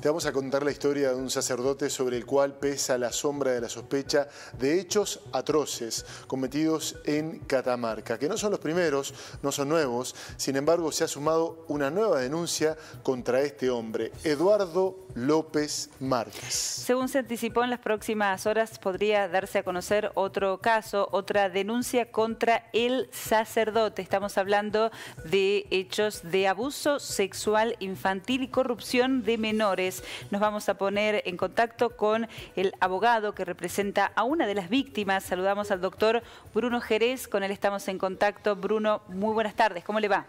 Te vamos a contar la historia de un sacerdote sobre el cual pesa la sombra de la sospecha de hechos atroces cometidos en Catamarca, que no son los primeros, no son nuevos. Sin embargo, se ha sumado una nueva denuncia contra este hombre, Eduardo López Márquez. Según se anticipó, en las próximas horas podría darse a conocer otro caso, otra denuncia contra el sacerdote. Estamos hablando de hechos de abuso sexual infantil y corrupción de menores. Nos vamos a poner en contacto con el abogado que representa a una de las víctimas. Saludamos al doctor Bruno Jerez, con él estamos en contacto. Bruno, muy buenas tardes, ¿cómo le va?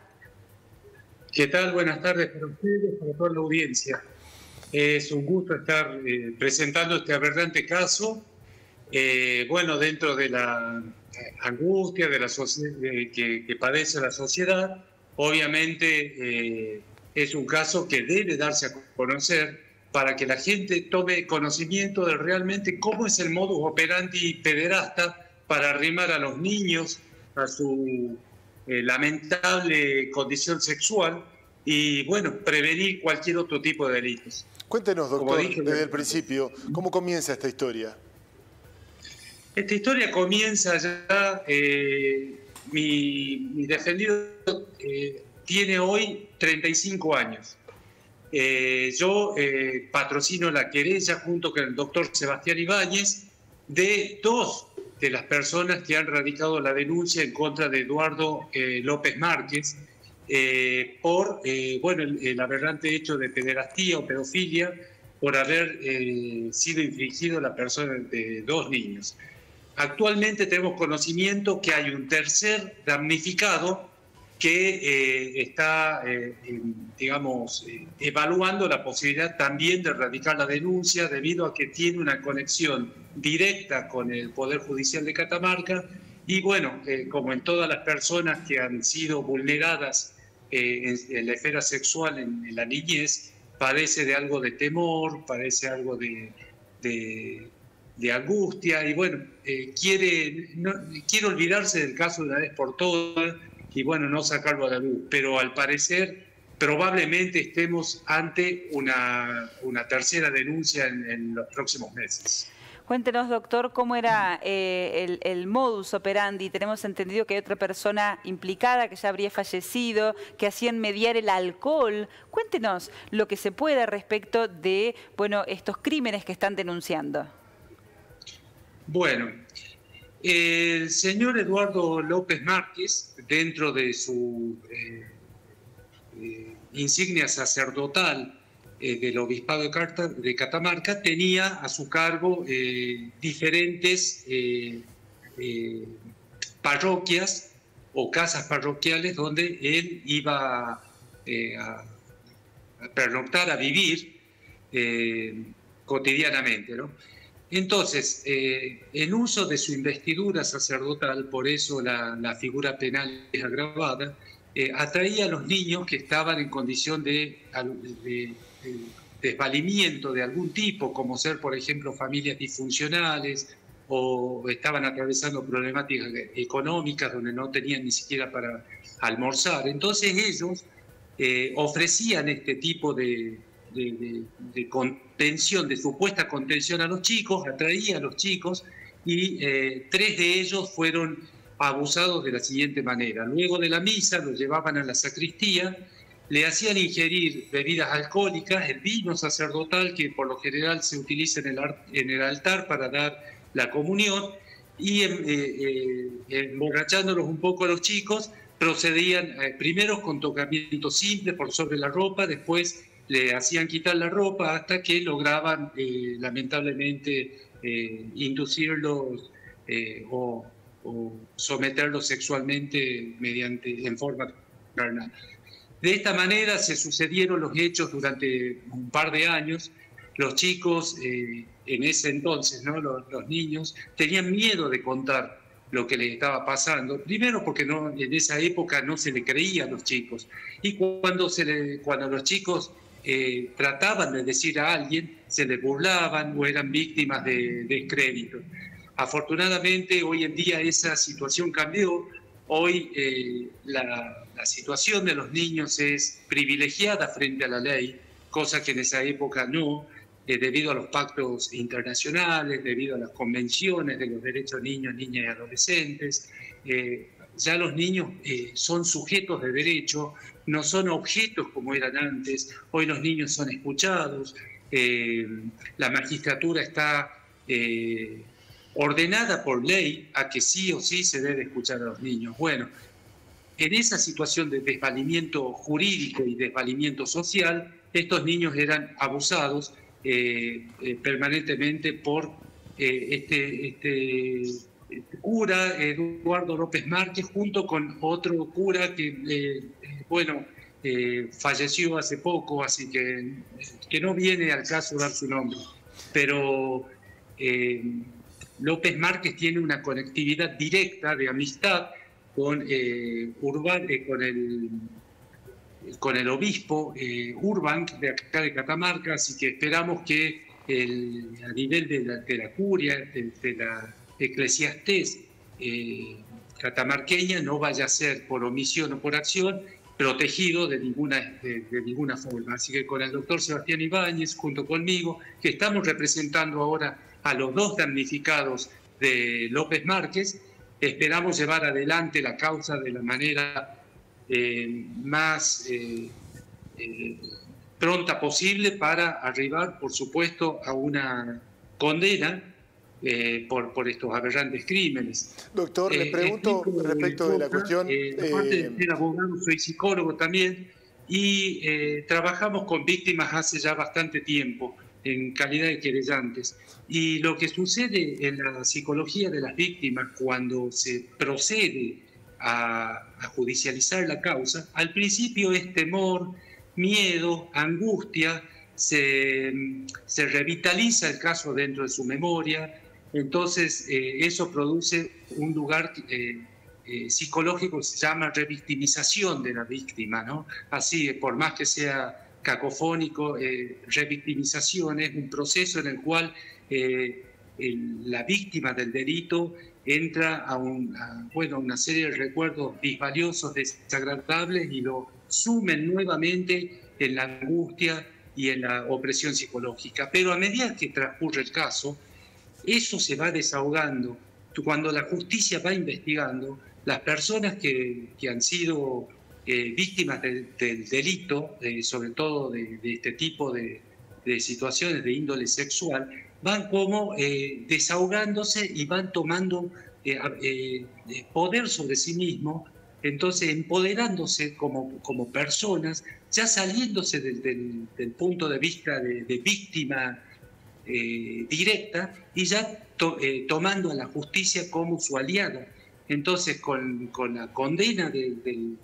¿Qué tal? Buenas tardes para ustedes, para toda la audiencia. Es un gusto estar presentando este aberrante caso. Bueno, dentro de la angustia de la que padece la sociedad, obviamente es un caso que debe darse a conocer para que la gente tome conocimiento de realmente cómo es el modus operandi pederasta para arrimar a los niños a su lamentable condición sexual y, bueno, prevenir cualquier otro tipo de delitos. Cuéntenos, doctor, desde el principio, ¿cómo comienza esta historia? Esta historia comienza ya, mi defendido tiene hoy 35 años. Yo patrocino la querella junto con el doctor Sebastián Ibáñez de dos de las personas que han radicado la denuncia en contra de Eduardo López Márquez por bueno, el aberrante hecho de pederastía o pedofilia por haber sido infringido a la persona de dos niños. Actualmente tenemos conocimiento que hay un tercer damnificado que está, digamos, evaluando la posibilidad también de radicar la denuncia debido a que tiene una conexión directa con el Poder Judicial de Catamarca y, bueno, como en todas las personas que han sido vulneradas en la esfera sexual en la niñez, padece de algo de temor, padece algo de angustia y, bueno, quiere olvidarse del caso de una vez por todas y, bueno, no sacarlo a la luz. Pero al parecer probablemente estemos ante una tercera denuncia en los próximos meses. Cuéntenos, doctor, cómo era el modus operandi. Tenemos entendido que hay otra persona implicada que ya habría fallecido, que hacían mediar el alcohol. Cuéntenos lo que se pueda respecto de, bueno, estos crímenes que están denunciando. Bueno, el señor Eduardo López Márquez, dentro de su insignia sacerdotal del Obispado de Catamarca, tenía a su cargo diferentes parroquias o casas parroquiales donde él iba a pernoctar, a vivir cotidianamente, ¿no? Entonces, en uso de su investidura sacerdotal, por eso la figura penal es agravada, atraía a los niños que estaban en condición de desvalimiento de algún tipo, como ser, por ejemplo, familias disfuncionales o estaban atravesando problemáticas económicas donde no tenían ni siquiera para almorzar. Entonces ellos ofrecían este tipo de contención, de supuesta contención a los chicos, atraía a los chicos y 3 de ellos fueron abusados de la siguiente manera. Luego de la misa los llevaban a la sacristía, le hacían ingerir bebidas alcohólicas, el vino sacerdotal que por lo general se utiliza en el altar para dar la comunión y emborrachándolos un poco a los chicos, procedían primero con tocamientos simples por sobre la ropa, después le hacían quitar la ropa hasta que lograban lamentablemente inducirlos o someterlos sexualmente en forma carnal. De esta manera se sucedieron los hechos durante un par de años. Los chicos en ese entonces, ¿no? los niños, tenían miedo de contar lo que les estaba pasando. Primero porque en esa época no se le creía a los chicos. Y cuando los chicos trataban de decir a alguien, se les burlaban o eran víctimas de descrédito. Afortunadamente, hoy en día esa situación cambió. Hoy la situación de los niños es privilegiada frente a la ley. cosa que en esa época no, debido a los pactos internacionales, debido a las convenciones de los derechos de niños, niñas y adolescentes. Ya los niños son sujetos de derecho, no son objetos como eran antes. Hoy los niños son escuchados, la magistratura está ordenada por ley a que sí o sí se debe escuchar a los niños. Bueno, en esa situación de desvalimiento jurídico y desvalimiento social, estos niños eran abusados permanentemente por este cura, Eduardo López Márquez, junto con otro cura que, falleció hace poco, así que no viene al caso dar su nombre. Pero López Márquez tiene una conectividad directa de amistad con con el obispo Urban de acá de Catamarca, así que esperamos que a nivel de la curia, de la eclesiastés catamarqueña, no vaya a ser por omisión o por acción protegido de ninguna forma. Así que con el doctor Sebastián Ibáñez, junto conmigo, que estamos representando ahora a los dos damnificados de López Márquez, esperamos llevar adelante la causa de la manera más pronta posible para arribar, por supuesto, a una condena por estos aberrantes crímenes. Doctor, le pregunto respecto de la cuestión... aparte de ser abogado, soy psicólogo también y trabajamos con víctimas hace ya bastante tiempo en calidad de querellantes. Y lo que sucede en la psicología de las víctimas cuando se procede a judicializar la causa, al principio es temor, miedo, angustia, se revitaliza el caso dentro de su memoria, entonces eso produce un lugar psicológico que se llama revictimización de la víctima, ¿no? Así, por más que sea cacofónico, revictimización es un proceso en el cual la víctima del delito entra a una serie de recuerdos disvaliosos, desagradables, y lo sumen nuevamente en la angustia y en la opresión psicológica. Pero a medida que transcurre el caso, eso se va desahogando. Cuando la justicia va investigando, las personas que han sido víctimas del delito, sobre todo de este tipo de situaciones de índole sexual, van como desahogándose y van tomando poder sobre sí mismos, entonces empoderándose como personas, ya saliéndose del punto de vista de víctima directa y ya tomando a la justicia como su aliada. Entonces, con la condena del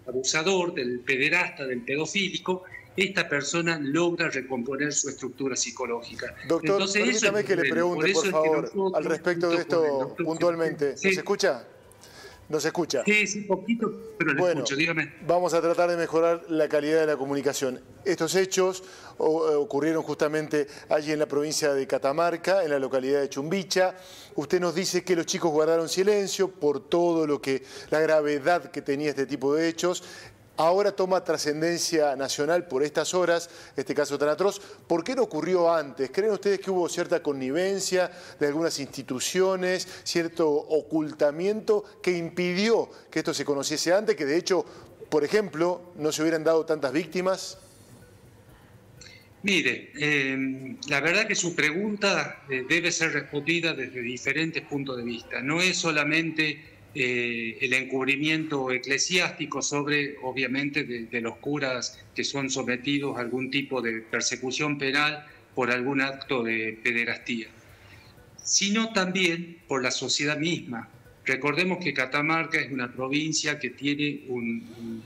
abusador, del pederasta, del pedofílico, esta persona logra recomponer su estructura psicológica. Doctor, entonces, permítame que le pregunte, por favor, al respecto de esto puntualmente. ¿Nos escucha? ¿Nos escucha? Sí, poquito, pero le escucho, dígame. Vamos a tratar de mejorar la calidad de la comunicación. Estos hechos ocurrieron justamente allí en la provincia de Catamarca, en la localidad de Chumbicha. Usted nos dice que los chicos guardaron silencio por todo la gravedad que tenía este tipo de hechos. Ahora toma trascendencia nacional por estas horas, este caso tan atroz. ¿Por qué no ocurrió antes? ¿Creen ustedes que hubo cierta connivencia de algunas instituciones, cierto ocultamiento que impidió que esto se conociese antes, que de hecho, por ejemplo, no se hubieran dado tantas víctimas? Mire, la verdad que su pregunta debe ser respondida desde diferentes puntos de vista. No es solamente el encubrimiento eclesiástico sobre, obviamente, de los curas que son sometidos a algún tipo de persecución penal por algún acto de pederastía, sino también por la sociedad misma. Recordemos que Catamarca es una provincia que tiene un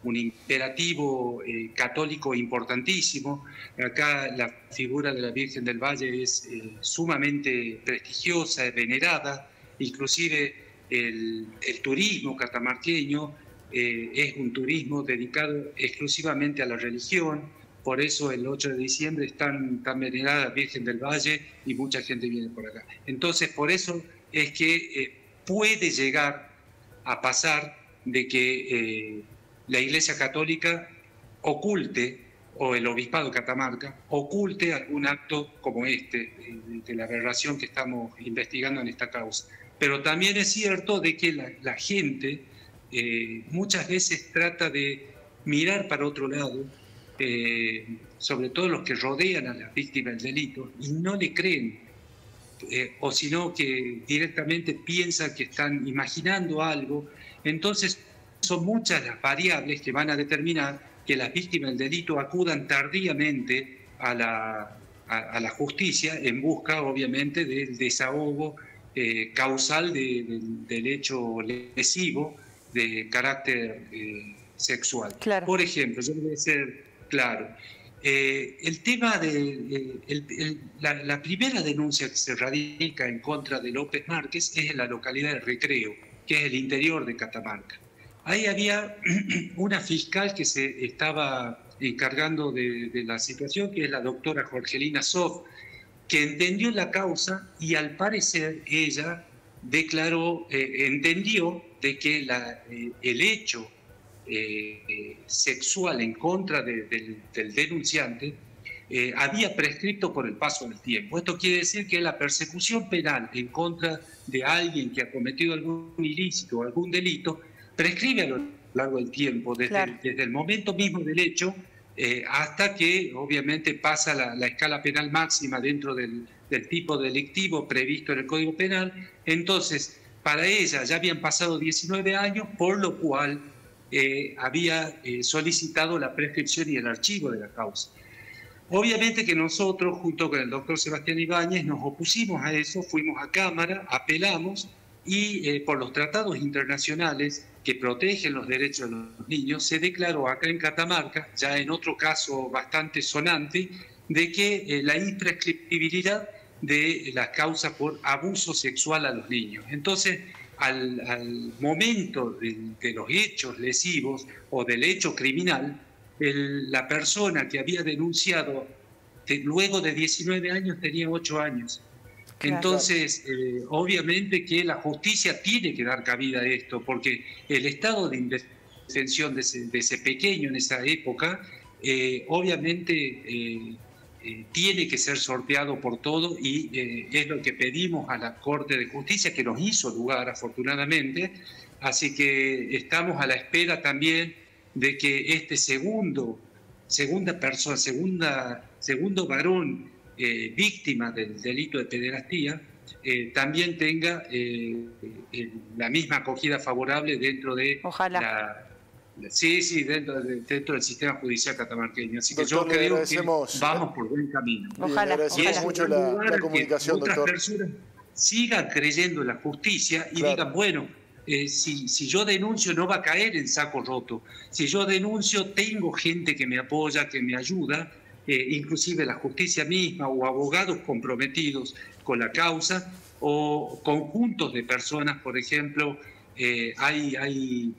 imperativo católico importantísimo. Acá la figura de la Virgen del Valle es sumamente prestigiosa, venerada, inclusive el turismo catamarqueño es un turismo dedicado exclusivamente a la religión, por eso el 8 de diciembre es tan venerada la Virgen del Valle y mucha gente viene por acá. Entonces, por eso es que puede llegar a pasar de que la Iglesia Católica oculte o el Obispado de Catamarca oculte algún acto como este, de la aberración que estamos investigando en esta causa. Pero también es cierto de que la gente muchas veces trata de mirar para otro lado, sobre todo los que rodean a las víctimas del delito, y no le creen, o sino que directamente piensan que están imaginando algo. Entonces son muchas las variables que van a determinar que las víctimas del delito acudan tardíamente a la justicia en busca, obviamente, del desahogo causal del hecho lesivo de carácter sexual. Claro. Por ejemplo, yo voy a ser claro, el tema de la primera denuncia que se radica en contra de López Márquez es en la localidad de Recreo, que es el interior de Catamarca. Ahí había una fiscal que se estaba encargando de la situación, que es la doctora Jorgelina Sof, que entendió la causa y al parecer ella declaró, entendió de que el hecho sexual en contra del denunciante había prescrito por el paso del tiempo. Esto quiere decir que la persecución penal en contra de alguien que ha cometido algún ilícito o algún delito prescribe a lo largo del tiempo, desde el momento mismo del hecho hasta que obviamente pasa la escala penal máxima dentro del tipo delictivo previsto en el Código Penal. Entonces, para ella ya habían pasado 19 años, por lo cual había solicitado la prescripción y el archivo de la causa. Obviamente que nosotros, junto con el doctor Sebastián Ibáñez, nos opusimos a eso, fuimos a Cámara, apelamos y por los tratados internacionales que protegen los derechos de los niños, se declaró acá en Catamarca, ya en otro caso bastante sonante, de que la imprescriptibilidad de la causa por abuso sexual a los niños. Entonces, al momento de los hechos lesivos o del hecho criminal, la persona que había denunciado luego de 19 años tenía 8 años. Entonces, obviamente que la justicia tiene que dar cabida a esto, porque el estado de indefensión de ese pequeño en esa época, obviamente tiene que ser sorteado por todo y es lo que pedimos a la Corte de Justicia, que nos hizo lugar afortunadamente. Así que estamos a la espera también de que este segundo varón víctima del delito de pederastía también tenga la misma acogida favorable dentro de dentro del sistema judicial catamarqueño. Así que doctor, yo creo que vamos por buen camino. Ojalá. Agradecemos mucho la comunicación, otras doctor. personas sigan creyendo en la justicia y digan, bueno, si yo denuncio no va a caer en saco roto. Si yo denuncio tengo gente que me apoya, que me ayuda, inclusive la justicia misma o abogados comprometidos con la causa o conjuntos de personas. Por ejemplo, hay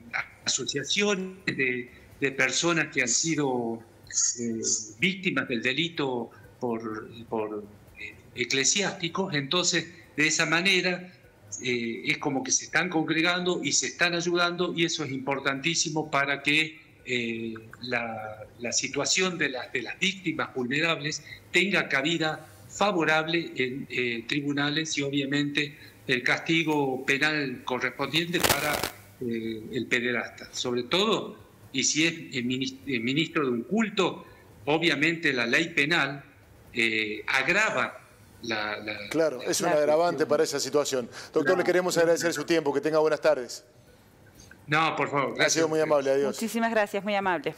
asociaciones de personas que han sido víctimas del delito por eclesiásticos. Entonces, de esa manera es como que se están congregando y se están ayudando, y eso es importantísimo para que la situación de las víctimas vulnerables tenga cabida favorable en tribunales y obviamente el castigo penal correspondiente para el pederasta. Sobre todo, y si es ministro de un culto, obviamente la ley penal agrava Claro, es un agravante para esa situación. Doctor, le queremos agradecer su tiempo, que tenga buenas tardes. No, por favor. Gracias. Ha sido muy amable, adiós. Muchísimas gracias, muy amable.